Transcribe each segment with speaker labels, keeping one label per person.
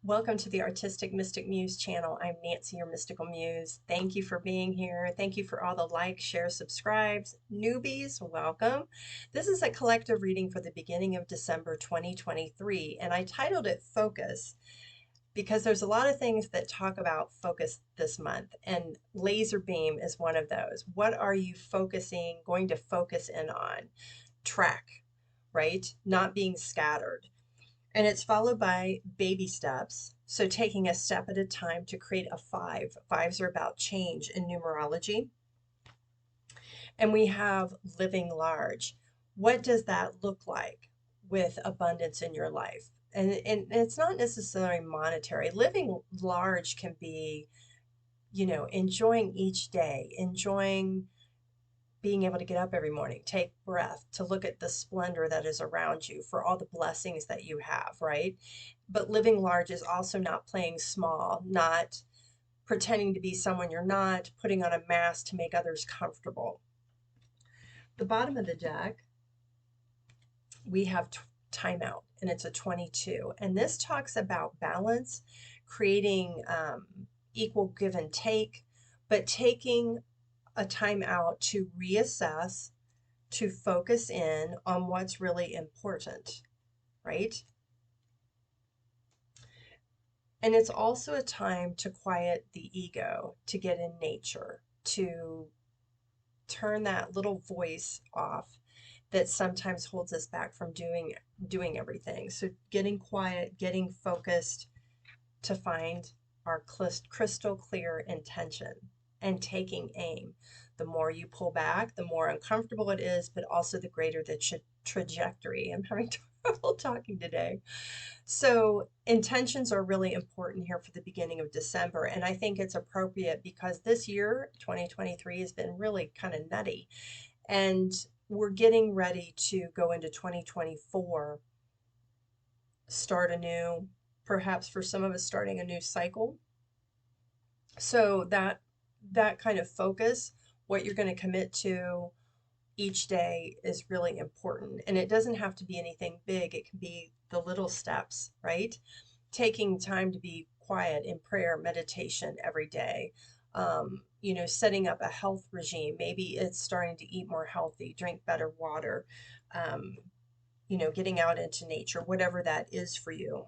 Speaker 1: Welcome to the Artistic Mystic Muse channel. I'm Nancy, your mystical muse. Thank you for being here. Thank you for all the likes, shares, subscribes. Newbies, welcome. This is a collective reading for the beginning of December 2023, and I titled it Focus because there's a lot of things that talk about focus this month, and laser beam is one of those. What are you going to focus in on? Track, right? Not being scattered. And it's followed by baby steps. So taking a step at a time to create a five. Fives are about change in numerology. And we have living large. What does that look like with abundance in your life? And it's not necessarily monetary. Living large can be, enjoying each day, enjoying being able to get up every morning, take breath, to look at the splendor that is around you, for all the blessings that you have, right? But living large is also not playing small, not pretending to be someone you're not, putting on a mask to make others comfortable. The bottom of the deck, we have timeout, and it's a 22. And this talks about balance, creating equal give and take, but taking a time out to reassess, to focus in on what's really important, right? And it's also a time to quiet the ego, to get in nature, to turn that little voice off that sometimes holds us back from doing everything. So getting quiet, getting focused to find our crystal clear intention and taking aim. The more you pull back, the more uncomfortable it is, but also the greater the trajectory. I'm having trouble talking today. So intentions are really important here for the beginning of December. And I think it's appropriate because this year, 2023, has been really kind of nutty. And we're getting ready to go into 2024, start anew, perhaps for some of us starting a new cycle. So that kind of focus, what you're going to commit to each day, is really important. And it doesn't have to be anything big. It can be the little steps, right? Taking time to be quiet in prayer, meditation every day. Setting up a health regime. Maybe it's starting to eat more healthy, drink better water, getting out into nature, whatever that is for you.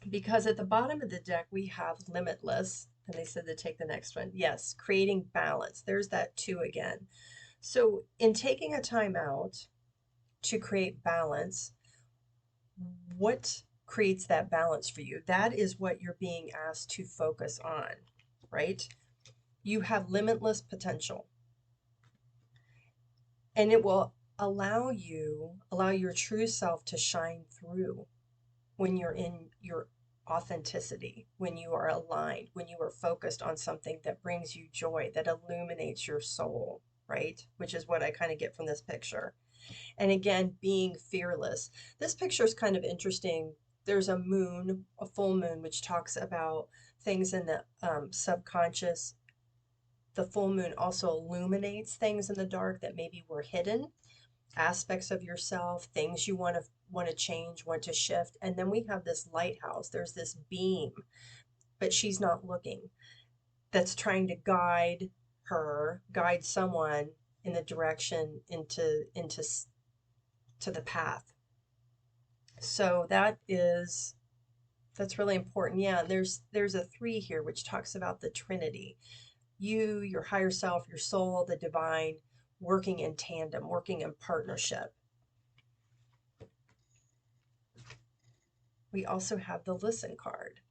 Speaker 1: Because at the bottom of the deck, we have limitless, and they said to take the next one. Yes, creating balance. There's that two again. So in taking a time out to create balance, what creates that balance for you? That is what you're being asked to focus on, right? You have limitless potential, and it will allow your true self to shine through when you're in your authenticity, when you are aligned, when you are focused on something that brings you joy, that illuminates your soul, right? Which is what I kind of get from this picture. And again, being fearless. This picture is kind of interesting. There's a moon, a full moon, which talks about things in the subconscious. The full moon also illuminates things in the dark that maybe were hidden, aspects of yourself, things you want to change, want to shift. And then we have this lighthouse. There's this beam, but she's not looking, that's trying to guide someone in the direction into to the path. So that's really important. Yeah, there's a 3 here which talks about the Trinity. You, your higher self, your soul, the divine, working in tandem, working in partnership. We also have the listen card.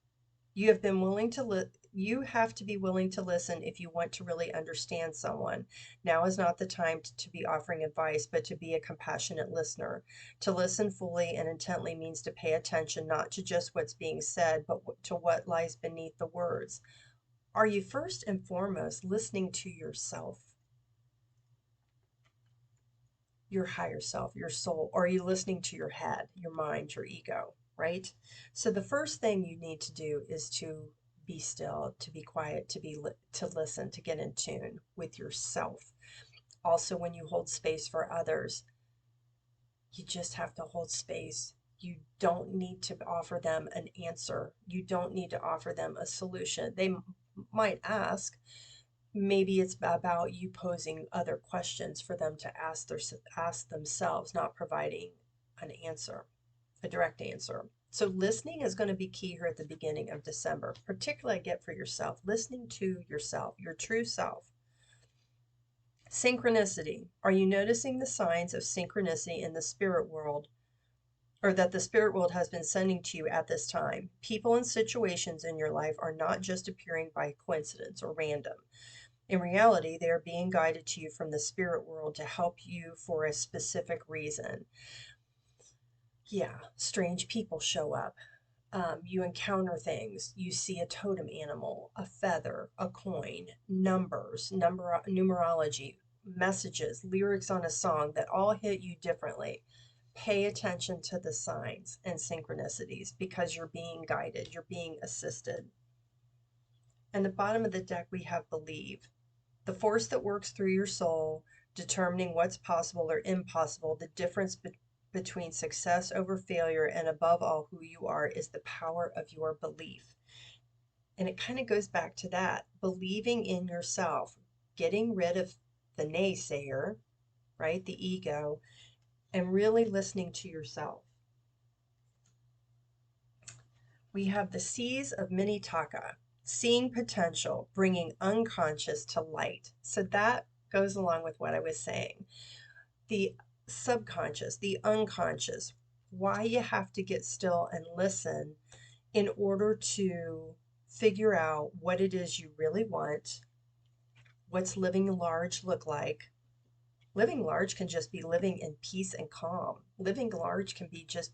Speaker 1: You have been willing to you have to be willing to listen if you want to really understand someone. Now is not the time to be offering advice, but to be a compassionate listener. To listen fully and intently means to pay attention not to just what's being said, but to what lies beneath the words. Are you first and foremost listening to yourself, your higher self, your soul, or are you listening to your head, your mind, your ego, right? So the first thing you need to do is to be still, to be quiet, to listen, to get in tune with yourself. Also, when you hold space for others, you just have to hold space You don't need to offer them an answer. You don't need to offer them a solution. They might ask. Maybe it's about you posing other questions for them to ask themselves, not providing an answer, a direct answer. So listening is going to be key here at the beginning of December, particularly I get for yourself, listening to yourself, your true self. Synchronicity. Are you noticing the signs of synchronicity in the spirit world, or that the spirit world has been sending to you at this time? People and situations in your life are not just appearing by coincidence or random. In reality, they are being guided to you from the spirit world to help you for a specific reason. Yeah, strange people show up. You encounter things. You see a totem animal, a feather, a coin, numbers, numerology, messages, lyrics on a song that all hit you differently. Pay attention to the signs and synchronicities because you're being guided, you're being assisted. And the bottom of the deck, we have believe. The force that works through your soul, determining what's possible or impossible, the difference between success over failure, and above all, who you are, is the power of your belief. And it kind of goes back to that, believing in yourself, getting rid of the naysayer, right? The ego, and really listening to yourself. We have the Seas of Minitaka, seeing potential, bringing unconscious to light. So that goes along with what I was saying. The subconscious, the unconscious, why you have to get still and listen in order to figure out what it is you really want. What's living large look like? Living large can just be living in peace and calm. Living large can be just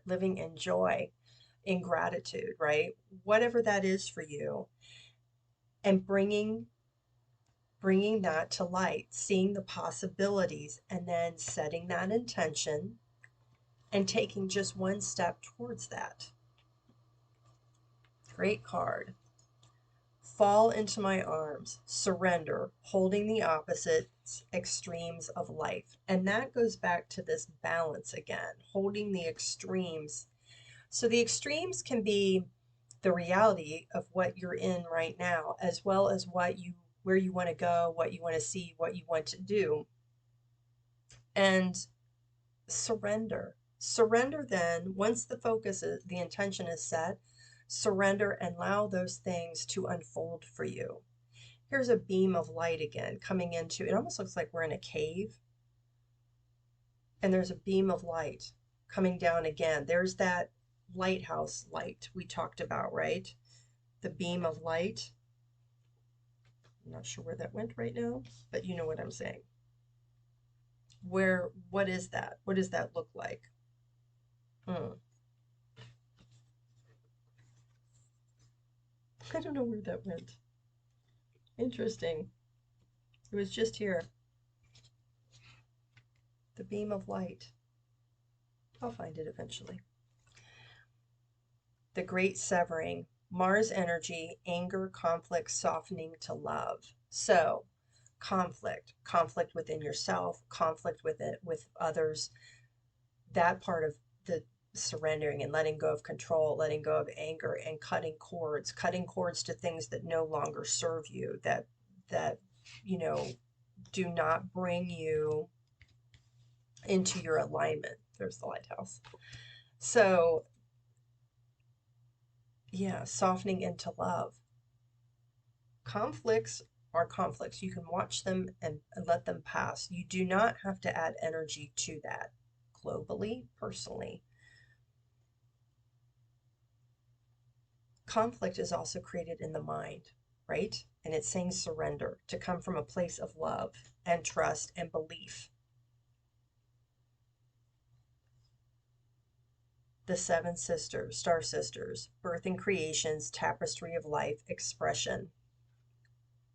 Speaker 1: living in joy, in gratitude, right? Whatever that is for you. And bringing that to light, seeing the possibilities, and then setting that intention and taking just one step towards that. Great card. Fall into my arms, surrender, holding the opposite extremes of life. And that goes back to this balance again, holding the extremes. So the extremes can be the reality of what you're in right now, as well as where you want to go, what you want to see, what you want to do. And surrender. Surrender then, once the intention is set, surrender and allow those things to unfold for you. Here's a beam of light again coming into, it almost looks like we're in a cave. And there's a beam of light coming down again. There's that lighthouse light we talked about, right? The beam of light. I'm not sure where that went right now, but you know what I'm saying. What is that? What does that look like? I don't know where that went. Interesting. It was just here. The beam of light. I'll find it eventually. The great severing. Mars energy, anger, conflict, softening to love. So, conflict within yourself, conflict with others. That part of the surrendering and letting go of control, letting go of anger, and cutting cords to things that no longer serve you, that do not bring you into your alignment. There's the lighthouse. So yeah, softening into love. Conflicts are conflicts. You can watch them and let them pass. You do not have to add energy to that globally, personally. Conflict is also created in the mind, right? And it's saying surrender, to come from a place of love and trust and belief. The seven sisters, star sisters, birthing creations, tapestry of life, expression.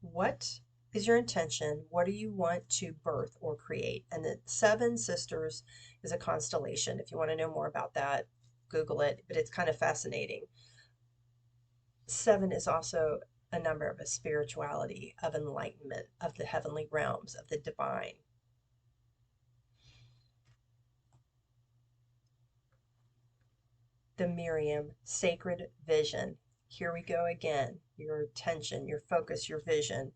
Speaker 1: What is your intention? What do you want to birth or create? And the seven sisters is a constellation. If you want to know more about that, Google it, but it's kind of fascinating. Seven is also a number of a spirituality, of enlightenment, of the heavenly realms, of the divine. the Miriam, sacred vision. Here we go again. Your attention, your focus, your vision.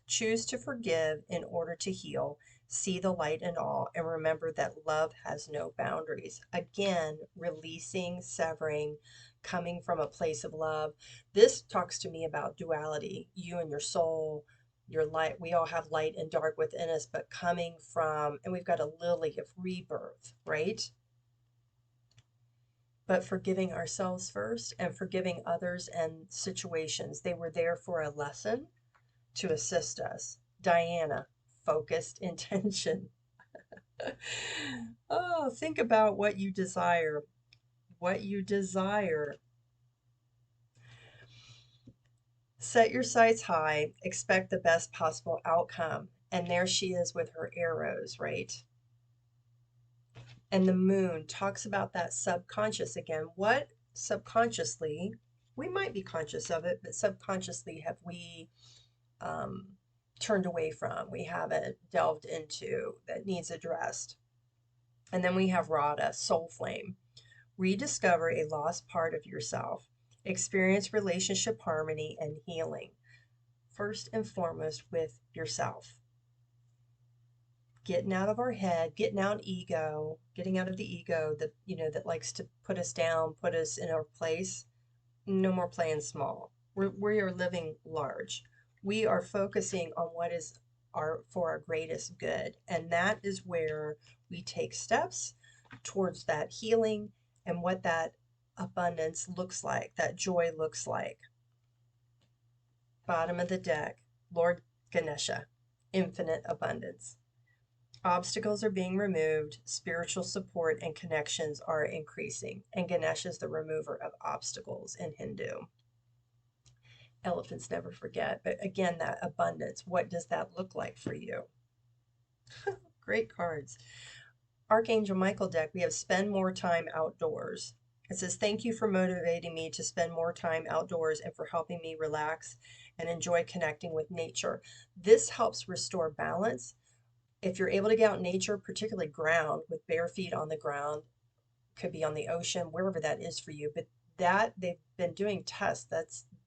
Speaker 1: Choose to forgive in order to heal. See the light in all, and remember that love has no boundaries. Again, releasing, severing, coming from a place of love. This talks to me about duality, you and your soul, your light. We all have light and dark within us, but coming from, and we've got a lily of rebirth, right? But forgiving ourselves first and forgiving others and situations. They were there for a lesson to assist us. Diana, focused intention. Oh, think about what you desire. What you desire. Set your sights high, expect the best possible outcome. And there she is with her arrows, right? And the moon talks about that subconscious again. What subconsciously, we might be conscious of it, but subconsciously have we turned away from, we haven't delved into, that needs addressed. And then we have Radha, soul flame. Rediscover a lost part of yourself. Experience relationship harmony and healing. First and foremost with yourself. Getting out of our head, getting out ego, getting out of the ego that, that likes to put us down, put us in our place. No more playing small. We are living large. We are focusing on what is for our greatest good. And that is where we take steps towards that healing and what that abundance looks like, that joy looks like. Bottom of the deck, Lord Ganesha, infinite abundance. Obstacles are being removed, spiritual support and connections are increasing. And Ganesha is the remover of obstacles in Hindu. Elephants never forget. But again, that abundance, what does that look like for you? Great cards. Archangel Michael deck, we have spend more time outdoors. It says, thank you for motivating me to spend more time outdoors and for helping me relax and enjoy connecting with nature. This helps restore balance. If you're able to get out in nature, particularly ground, with bare feet on the ground, could be on the ocean, wherever that is for you. But that, they've been doing tests.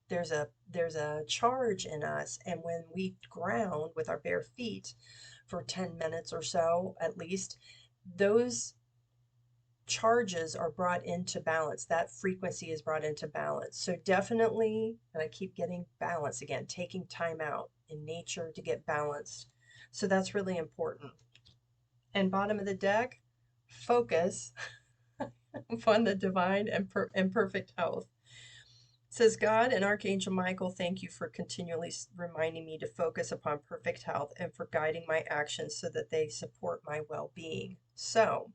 Speaker 1: There's a charge in us, and when we ground with our bare feet for 10 minutes or so at least, those charges are brought into balance. That frequency is brought into balance. So definitely, and I keep getting balance again, taking time out in nature to get balanced. So that's really important. And bottom of the deck, focus upon the divine and perfect health. It says, God and Archangel Michael, thank you for continually reminding me to focus upon perfect health and for guiding my actions so that they support my well-being. So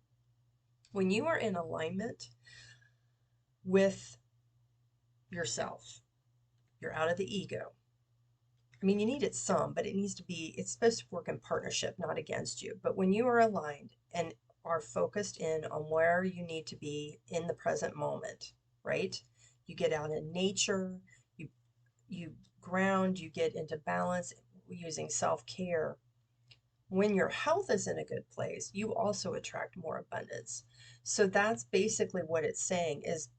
Speaker 1: when you are in alignment with yourself, you're out of the ego. I mean, you need it some, but it's supposed to work in partnership, not against you. But when you are aligned and are focused in on where you need to be in the present moment, right? You get out in nature, you ground, you get into balance using self-care. When your health is in a good place, you also attract more abundance. So that's basically what it's saying is,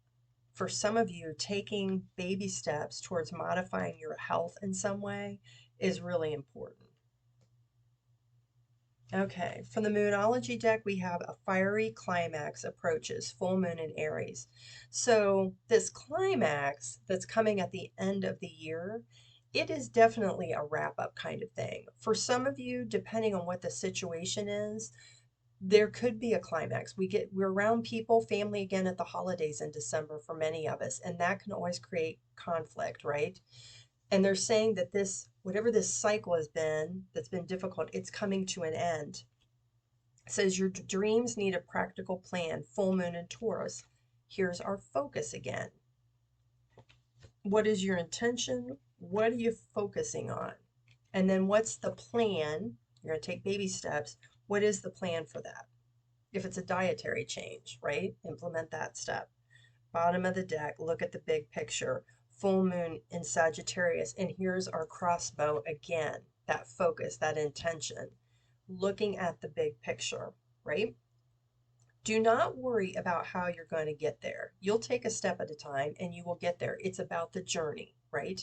Speaker 1: for some of you, taking baby steps towards modifying your health in some way is really important. Okay, from the Moonology deck, we have a fiery climax approaches, full moon in Aries. So this climax that's coming at the end of the year, it is definitely a wrap-up kind of thing. For some of you, depending on what the situation is, there could be a climax. We're around people, family again at the holidays in December for many of us, and that can always create conflict, right? And they're saying that whatever this cycle has been, that's been difficult, it's coming to an end. It says your dreams need a practical plan, full moon in Taurus. Here's our focus again. What is your intention? What are you focusing on? And then what's the plan? You're going to take baby steps. What is the plan for that? If it's a dietary change, right? Implement that step. Bottom of the deck, look at the big picture. Full moon in Sagittarius, and here's our crossbow again, that focus, that intention, looking at the big picture, right? Do not worry about how you're going to get there. You'll take a step at a time and you will get there. It's about the journey, right?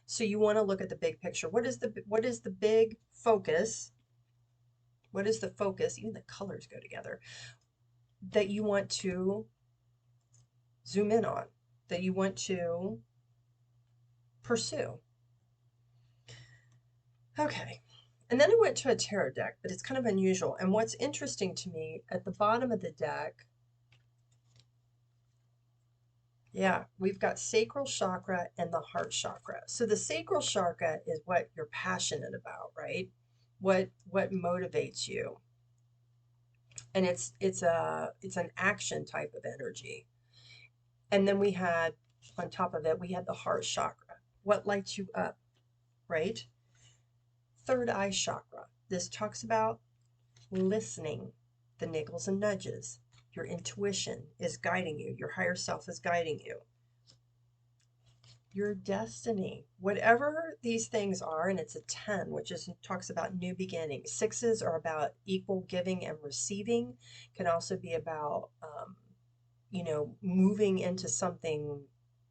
Speaker 1: So you want to look at the big picture. What is the big focus? What is the focus? Even the colors go together, that you want to zoom in on, that you want to pursue. Okay. And then I went to a tarot deck, but it's kind of unusual. And what's interesting to me, at the bottom of the deck, yeah, we've got sacral chakra and the heart chakra. So the sacral chakra is what you're passionate about, right? What motivates you. And it's an action type of energy. And then we had, on top of it, we had the heart chakra. What lights you up, right? Third eye chakra. This talks about listening, the niggles and nudges. Your intuition is guiding you. Your higher self is guiding you. Your destiny, whatever these things are, and it's a 10, which talks about new beginnings. Sixes are about equal giving and receiving. Can also be about, moving into something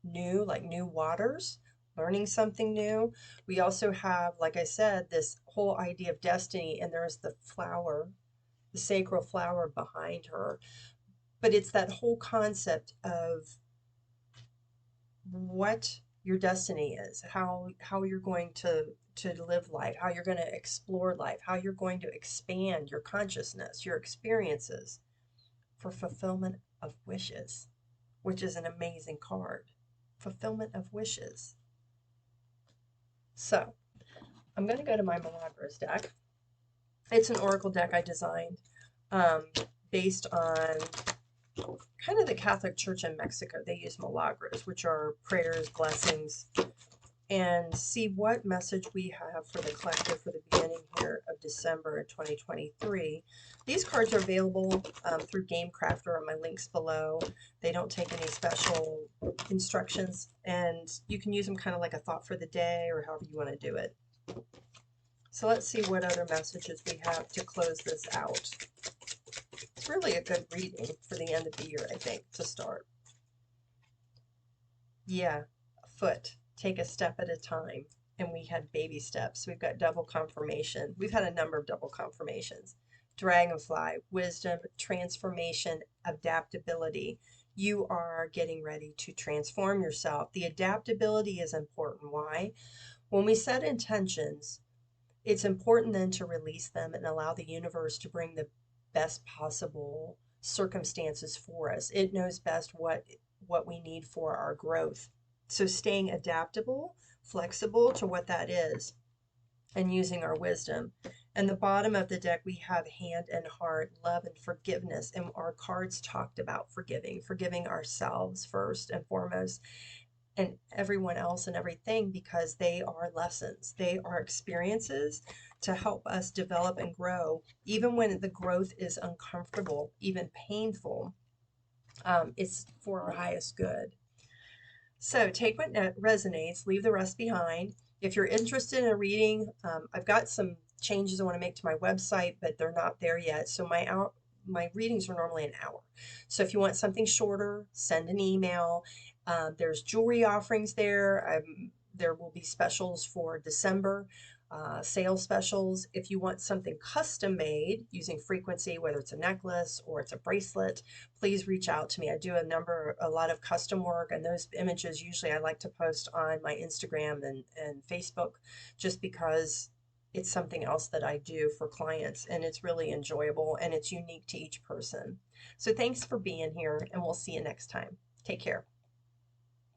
Speaker 1: new, like new waters, learning something new. We also have, like I said, this whole idea of destiny, and there's the flower, the sacral flower behind her. But it's that whole concept of what your destiny is, how you're going to live life, how you're going to explore life, how you're going to expand your consciousness, your experiences for fulfillment of wishes, which is an amazing card. Fulfillment of wishes. So I'm going to go to my Milagros deck. It's an oracle deck I designed based on kind of the Catholic Church in Mexico. They use Milagros, which are prayers, blessings, and see what message we have for the collective for the beginning here of December 2023. These cards are available through GameCrafter on my links below. They don't take any special instructions, and you can use them kind of like a thought for the day or however you want to do it. So let's see what other messages we have to close this out. It's really a good reading for the end of the year, I think, to start. Yeah, a foot. Take a step at a time. And we had baby steps. We've got double confirmation. We've had a number of double confirmations. Dragonfly, wisdom, transformation, adaptability. You are getting ready to transform yourself. The adaptability is important. Why? When we set intentions, it's important then to release them and allow the universe to bring the best possible circumstances for us. It knows best what we need for our growth. So staying adaptable, flexible to what that is, and using our wisdom. And the bottom of the deck, we have hand and heart, love and forgiveness. And our cards talked about forgiving ourselves first and foremost, and everyone else and everything, because they are lessons. They are experiences to help us develop and grow, even when the growth is uncomfortable, even painful. It's for our highest good. So take what resonates, leave the rest behind. If you're interested in a reading, I've got some changes I want to make to my website, but they're not there yet. So my readings are normally an hour. So if you want something shorter, send an email. There's jewelry offerings there. There will be specials for December, sales specials. If you want something custom made using frequency, whether it's a necklace or it's a bracelet, please reach out to me. I do a lot of custom work, and those images usually I like to post on my Instagram and Facebook, just because it's something else that I do for clients, and it's really enjoyable and it's unique to each person. So thanks for being here, and we'll see you next time. Take care.